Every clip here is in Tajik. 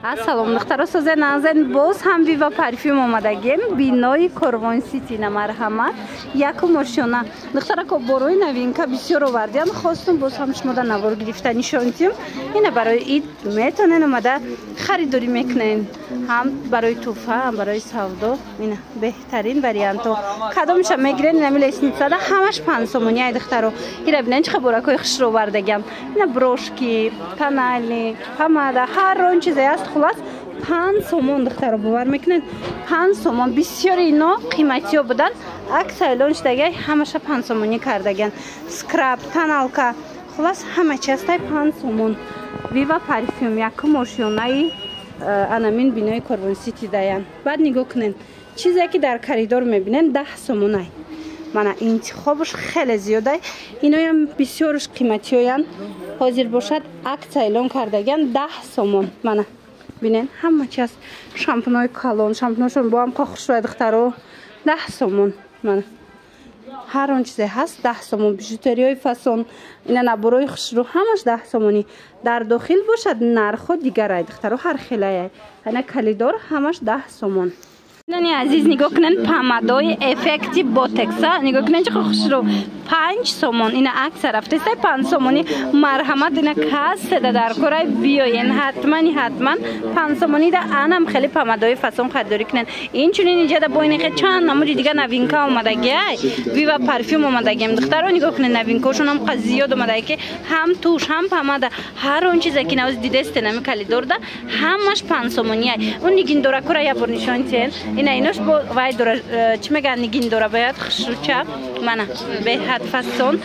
Ассалом, духтаросозе назен боз ҳам вива парфюм омадагем бинои Корвон Сити на марҳамат яку мошина духтарако борои новинка бисёр овардиам хостум боз ҳам шумода навор гирифта нишонтим ина барои ид метонен омада харидорӣ мекунен ҳам барои туҳфа ҳам барои савдо ина беҳтарин варианто кадомша мегирен ина милесницада ҳамаш 5 сомони ай духтаро ира бинен чиқа боракои хушро овардагам ина брошки тональник помада ҳар он чизе аст خلاص 5 сомон духтаро бовар мекунед 5 сомон бисёри ино қиматиё будан аксайлон шудагай ҳамаша 5 сомонӣ кардаган скраб тоналка خلاص ҳама частай 5 сомон вива парфюм яку мошинаи анамин бинои Корвон Сити даян баъд нигоҳ кунен чизе ки дар коридор мебинен 10 сомонай мана интихобш хеле зиёдай иноям бисёрш қиматиёян ҳозир бошад акция эълон кардаган 10 сомон мана бинен ҳама час шампунои калон шампуношон бо ҳам хушрояд духтаро 10 сомон мана ҳар он чизе ҳаст 10 сомон бижутериёи фасон ина наборои хушрӯ ҳамаш 10 сомонӣ дар дохил бошад нархо дигарай духтаро ҳар хелая ана калидор ҳамаш 10 сомон нани азиз нигоҳ кунен помадои эффекти ботекса нигоҳ кунен чӣ хушрӯ 5 сомон ина акса рафтестай 5 сомони марҳамат ина касседа дар корай биёен ҳатмани ҳатман 5 сомонида анам хеле помадои фасон харидорӣ кунен инчунин инҷада бо инеқе чанд намуди дига новинка омадагиай вива парфюм омадагем духтаро нигоҳ кунен новинкаошонам қа зиёд омадаги ки ҳам туш ҳам помада ҳар он чизе ки навоз дидесте нами калидорда ҳамаш 5 сомониай он нигиндоракора ябор нишонтен ина инош бо вай дора чӣ мегӯянд нигиндора бояд хушрӯча мана беҳад фасон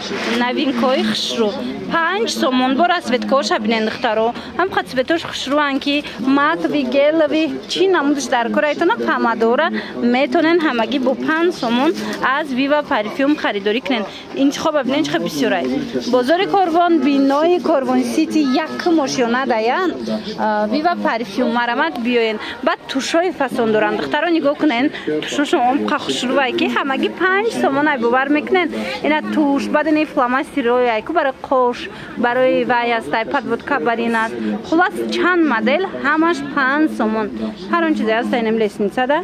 новинкаи хушрӯ 5 сомон бо расветкаоша бинен духтаро ҳам қа цветош хушрӯан ки матови гелови чӣ намудаш дар корайтона помадора метонен ҳамагӣ бо 5 сомон аз вива парфюм харидорӣ кунен интихоба бинен чиқа бисёрай бозори Корвон бинои Корвон Сити яку мошина даян вива парфюм марҳамат биёен баъд тушои фасон доранд духтаро нигоҳ кунен тушошон он қа хушрӯай ки ҳамагӣ 5 сомон ай бовар мекунен ина туш баъд ин фломастерои айку барои қош барои вай астай подводка бар ин аст хулас чанд модел ҳамаш 5 сомон ҳар он чизе аст инам лесницада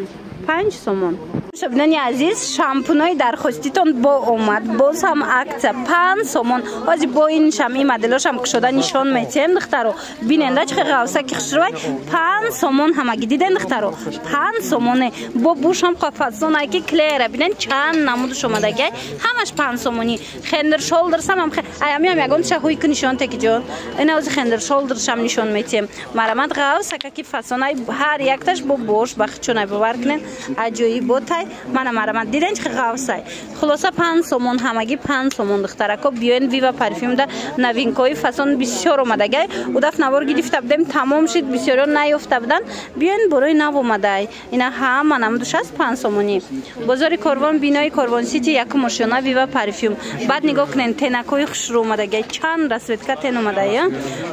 5 сомон шабинани азиз шампунои дархоститон бо омад боз ҳам акция 5 сомон ҳозир бо ин шамъи моделошам кушода нишон метиҳем духтаро биненда чиқа ғавсаки хушрӯай 5 сомон ҳамагӣ диден духтаро 5 сомоне бо бушам қафасонай ки клера бинен чанд намудуш омадагай ҳамаш 5 сомонӣ хендер шолдерсам ҳам аямиам ягон шаҳуйку нишон теки ҷон ина ҳозир хендер шолдершам нишон метиҳем марҳамат ғавсака ки фасонай ҳар якташ бо бош бахчонай бовар кунен аҷоиботай мана марҳамат диден чиқа ғавсай хулоса 5 сомон ҳамагӣ 5 сомон духтарако биёен вива парфюмда новинкаои фасон бисёр омадагай удаф навор гирифта будем тамом шид бисёриё наёфта будан биёен борои нав омадай ина ҳама намудуш аст 5 сомонӣ бозори Корвон бинои Корвон Сити яку мошина вива парфюм баъд нигоҳ кунен тенакои хушрӯ омадагай чанд расветка тен омадай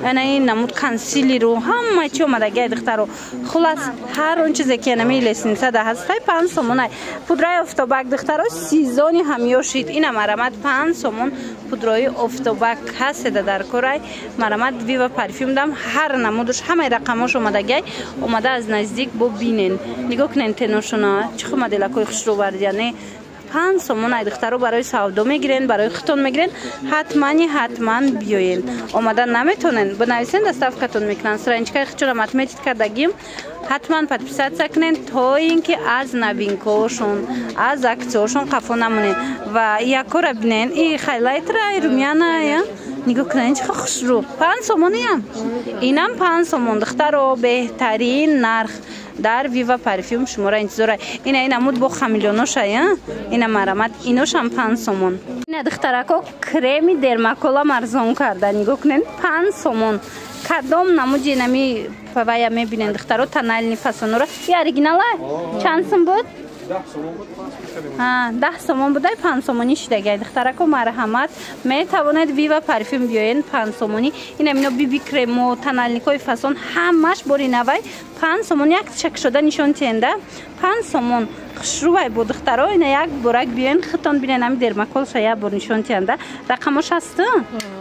ина ин намуд консилеру ҳама чӣ омадагай духтаро хулас ҳар он чизе ки нами лесницада ҳастай 5 сомонай пудраи офтобак духтаро сезони ҳамё шид ина марҳамат 5 сомон пудрои офтобак ҳаседа дар корай марҳамат вива парфюм дам ҳар намудуш ҳамаи рақамош омадагай омада аз наздик бо бинен нигоҳ кунен теношона чихо моделакои хушрӯ вардияне 5 сомон ай духтаро барои савдо мегирен барои хитон мегирен ҳатман биёен омада наметонен бинависен доставкатон мекунанд страничкаи хичонам отметит кардагим ҳатман подписатсия кунен то ин ки аз новинкаошон аз аксияошон қафо намонен ва якора бинен и хайлайтраи румяна нигоҳ кунен чиқа хушрӯ 5 сомониам инам 5 сомон духтаро беҳтарин нарх дар вива парфюм шумора интизора ина инамуд бо хамилёношай ина марҳамат иношам 5 сомон ина духтарако креми дермаколам арзон карда нигоҳ кунен 5 сомон кадом намуди нами вая мебинен духтаро тональни фасонора и оригиналай чанд сум буд 10 сомон будай 5 сомонӣ шидагай духтарако марҳамат метавонед вива парфюм биёен 5 сомонӣ инам ино биби кремо тональникои фасон ҳамаш бори навай 5 сомон як чек шуда нишон тенда 5 сомон хушрувай бу духтаро ина як бурак биен хитон бинен ами дермакол шая бу нишон тенда рақамош аст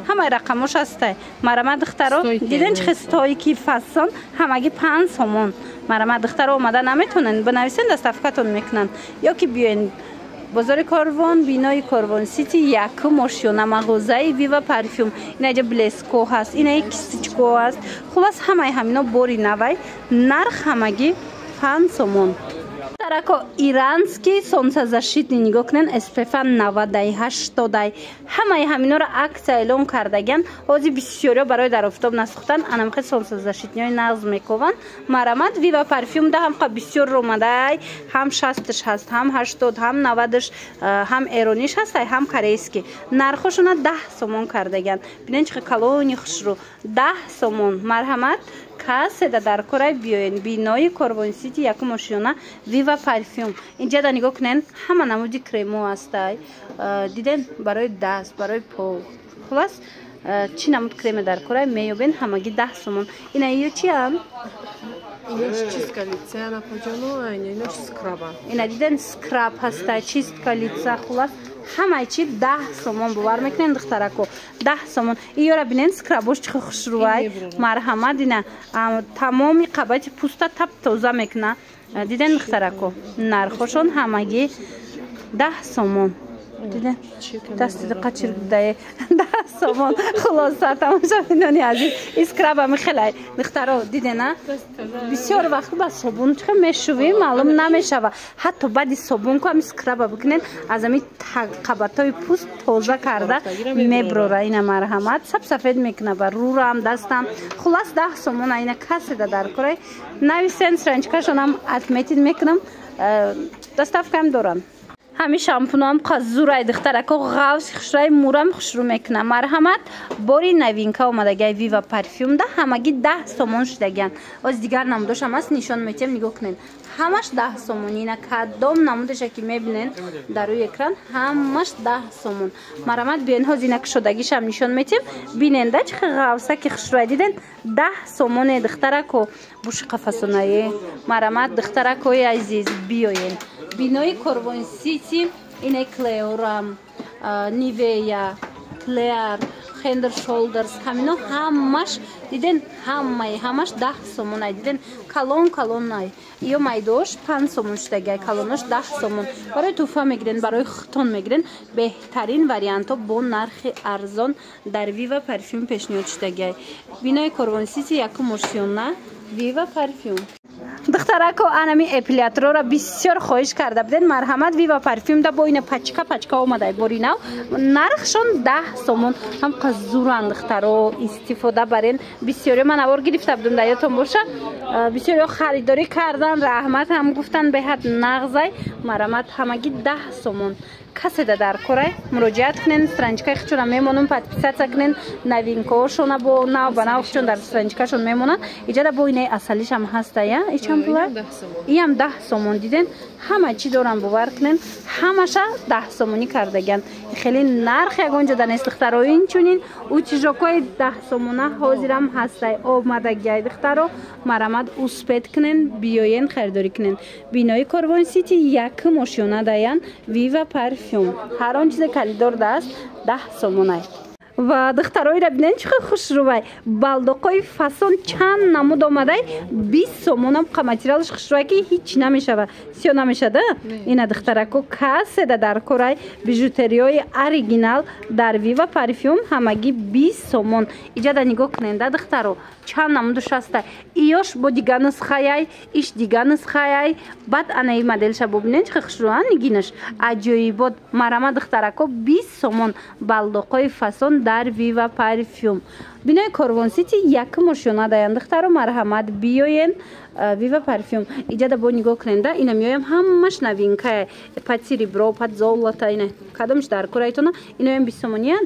ҳамаи рақамош астай марама духтаро диден чи стойки фасон ҳамаги 5 сомон марама духтаро омада наметонен бинависен доставкатон мекунан ёки биен бозори Корвон, бинои Корвон Сити, якум ошёна мағозаи Вива парфюм. Инаҷа блеско ҳаст, инаи кисичко ҳаст. Хулас ҳамаи ҳамино бори навай, нарх ҳамаги 5 сомон. Тарако иранский солнцезащитный нигоҳ кунен SPF 90 80 ҳамаи ҳаминора аксия эълон кардаган ҳозир бисёриҳо барои дар офтоб насӯхтан анамхе солнцезащитниҳои нағз мекованд марамад Вива парфюм да ҳамқа бисёр омадай ҳам 60 ҳаст ҳам 80 ҳам 90 ҳам эрониш ҳастай ҳам корейский нархошона 10 сомон кардаган бинен чӣ калони хушрӯ 10 сомон марҳамат каседа дар кораи биёен бинои Корвон Сити якум ошёна Вива парфюм инҷа да нигоҳ кунен ҳама намуди кремо ҳастай диден барои даст барои по хулас чӣ намуд креме дар кораи меёбен ҳамаги 10 сомон ина ё чиам ина диден скраб ҳастай чистка лица хулас ҳамаи чи 10 сомон бовар мекунен духтарако 10 сомон иёра бинен скрабош чихо хушрувай марҳамат дина тамоми қабати пуста тап тоза мекуна диден духтарако нархошон ҳамаги 10 сомон диден дасти қачир гудае 10 сомон хулоса тамошабинони азиз искрабами хелай духтаро дидена бисёр вақт ба собун чихо мешувӣ маълум намешава ҳатто баъди собун ку ами скраба бикунен аз ами қабатои пӯст тоза карда меброра ина марҳамат сафсафед мекуна ба рӯрам дастам хулас 10 сомон ина каседа дар кораи нависен страничкашонам отметид мекунам доставкаам дорам ҳами шампунам қазурай духтарако ғавс хушраи мурам хушрӯ мекунам марҳамат бори навинка омадагиай Вива парфюм да ҳамаги 10 сомон шудагиан оз дигар намудошам аст нишон метиҳам нигоҳ кунен ҳамаш 10 сомон ина кадом намудеша ки мебинен дар рӯи экран ҳамаш 10 сомон марҳамат биён ҳоз ина кушодагишам нишон метиҳам бинен да чихи ғавсаки хушрӯай диден 10 сомоне духтарако буши қафасонае марҳамат духтаракои азиз биёен бинои Корвон Сити ина Клеорам Нивея Клеар Хендер Шолдерс ҳамино ҳамаш диден ҳамаш 10 сомон ай диден калон ай ё майдош 5 сомон шудагиай калонош 10 сомон барои туҳфа мегирен барои хитон мегирен беҳтарин вариантҳо бо нархи арзон дар Вива парфюм пешниҳод шудагиай бинои Корвон Сити якум ошёна Вива парфюм духтарако анами эпилятороро бисёр хоҳиш карда буден марҳамат Вива парфюм да бо ина пачка омадай бори нав нархшон 10 сомон ҳам қазуран духтаро истифода барен бисёриҳо ман авор гирифта будам да ётон боша бисёриҳо харидорӣ кардан раҳмат ҳам гуфтан беҳад нағзай марҳамат ҳамаги 10 сомон каседа дар корай муроҷиат кунен страничкаи хичона мемонун подписатсия кунен новинкаошона бо нав ба нав хичон дар страничкашон мемонанд иҷада бо инаи асалишам ҳастая ичам пула иам 10 сомон диден ҳама чӣ дорам бовар кунен ҳамаша 10 сомонӣ кардаган хеле нарх ягонҷода нест духтаро инчунин утиჟокои 10 сомона ҳозирам ҳастай омадагиай духтаро марҳамат успед кунен биёен харидорӣ кунен бинои Корвон Сити якум ошёна даян Вива парфюм ҳар он чизе калидор даст 10 сомонай ва духтароира бинен чихо хушрӯвай балдоқои фасон чанд намуд омадай 20 сомонам материалш хушрӯвай ки ҳич намешава сиё намешада ина духтарако каседа дар корай бижутериёи оригинал дар Вива парфюм ҳамаги 20 сомон иҷада нигоҳ куненда духтаро чанд намудуш аста иёш бо дига нусхаяй иш дига нусхаяй баъд анаи моделша бубинен чихо хушрӯван нигинаш аҷоибот марҳамат духтарако 20 сомон балдоқои фасон дар Вива парфюм бинои Корвон Сити якум ошёна даян духтаро марҳамат биёен Вива парфюм иҷада бо нигоҳ куненда ина меоям ҳамаш новинкае пад серебро пад золото ина кадомш дар кораитона иноям 20 сомониян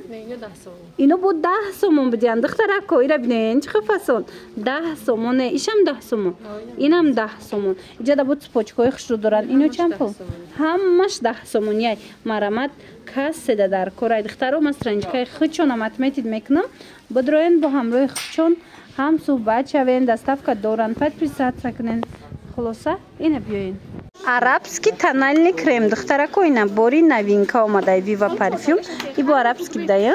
ино бо 10 сомон будиян духтарако ира бинен чихо фасон 10 сомоне ишам 10 сомон инам 10 сомон иҷада бо цупочкаҳои хушрӯ доранд ино чанд пул ҳамаш 10 сомонияй марҳамат каседа дар корай духтаро ман страничкаи хичонам отметид мекунам бодроен бо ҳамроҳи хичон ҳам суҳбат шавен, доставка доранд, подписатся кунен. Хулоса, ина биёин. Арабский тональный крем духтарако ина бори новинка омада Viva парфюм. И бо арабский дая.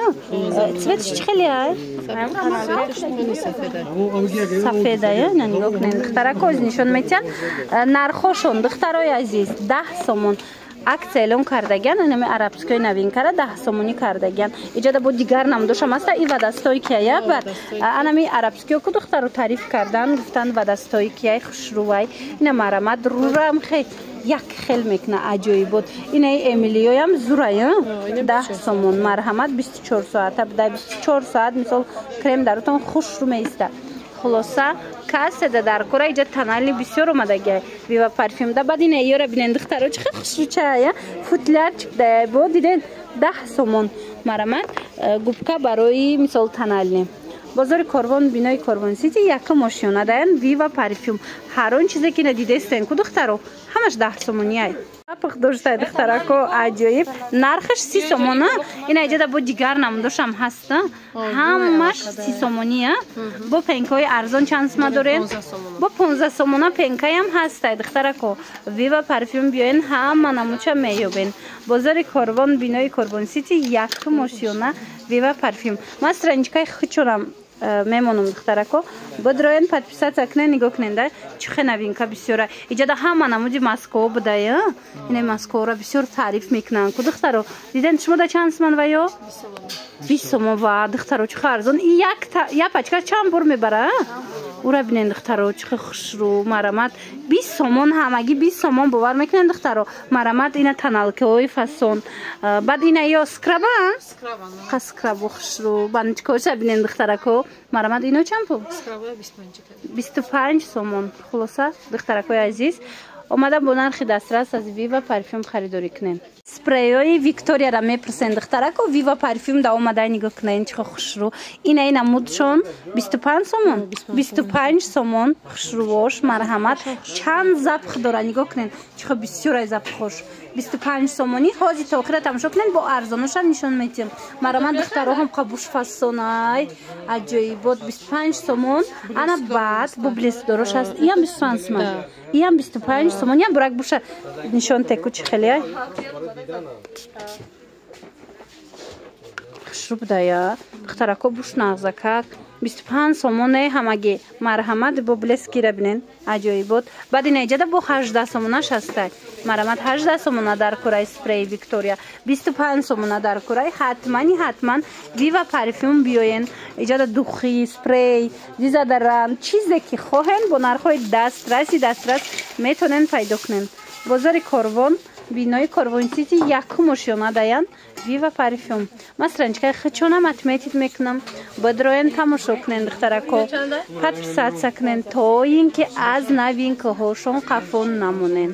Цветш чхели ай? Сафедая, на него кунен. Духтарако нишон метян. Нархошон духтарои азиз 10 сомон. Акция элон кардаган, инами арабской новинкара 10 сомони кардаган. Иҷода бо дигар намдошам аста и водостойкия бар. Анами арабскио ку духтаро тариф кардан, гуфтан водостойкия хушрувай. Ина марамад рурам хе як хел мекна аҷоибот. Ина эмилиёям зурая 10 сомон марҳамат 24 соат. Абда 24 соат мисол крем даротон хушру меиста. Хулоса каседа дар кора иҷа тональни бисёр омадаги Viva парфюм да баъд ина ёра бинен духтаро чӣ хушручая футлярчик да бо диден 10 сомон марамат губка барои мисол тональни бозори Корвон бинои Корвон Сити якум ошёна даян Viva парфюм ҳар он чизе ки надидестен ку духтаро ҳамаш 10 сомонияй запах доштай духтарако аҷоиб нархаш 30 сомона ина иҷада бо дигар намудошам ҳаста ҳамаш 30 сомония бо пенкаи арзон чанд сма дорен бо 15 сомона пенкаям ҳастай духтарако Viva парфюм биёен ҳама намуча меёбен бозори Корвон бинои Корвон Сити якум ошёна Viva парфюм ман страничкаи хучонам мемонам духтарако бодроен подписаться кунен нигоҳ кунен да чихе новинка бисёра иҷада ҳама намуди Москва будая ина Москваро бисёр таъриф мекунанд ку духтаро диден шумо да чанд сомон ваё 20 сомон ва духтаро чихе арзон и як пачка чанд бор мебара ура бинен духтаро чихе хушру марамат 20 сомон ҳамаги 20 сомон бовар мекунен духтаро марамат ина таналкаҳои фасон баъд ина ё скраба қа скрабу хушру банчкоша бинен духтарако марамат ино чанд пул 25 сомон хулоса духтаракои азиз омада бо нархи дастрас аз Viva парфюм харидорӣ кунен спрейҳои Викторияро мепурсен духтарако Viva парфюм да омадай нигоҳ кунен чихо хушру ина ина мудшон 25 сомон 25 сомон хушрувош марҳамат чанд запах дора нигоҳ кунен чихо бисёрай запахош 25 сомони ҳози то охира тамошо кунен бо арзоношам нишон метиҳам марамат духтароҳам қабуш фасонай аҷоибот 25 сомон ана баъд бо блесдорош аст иам 25 сомон иам 25 сомон ям бурак буша нишон теку чи хелеай хушруб дая духтарако буш нағзакак 25 сомоне ҳамаги марҳамат бо блеск гира бинен аҷоибот баъд ина иҷада бо 18 сомонаш ҳастай марамат 18 сомона дар кураи спрей Виктория 25 сомона дар кураи ҳатман Viva парфюм биёен иҷада духи спрей дизодорант чизе ки хоҳен бо нархҳои дастрас метонен пайдо кунен бозори Корвон бинои Корвон Сити якум ошёна даян Viva парфюм ман страничкаи хичонам отметить мекунам бодроен тамошо кунен духтарако подписаться кунен то ин ки аз новинкаҳошон қафон намонен.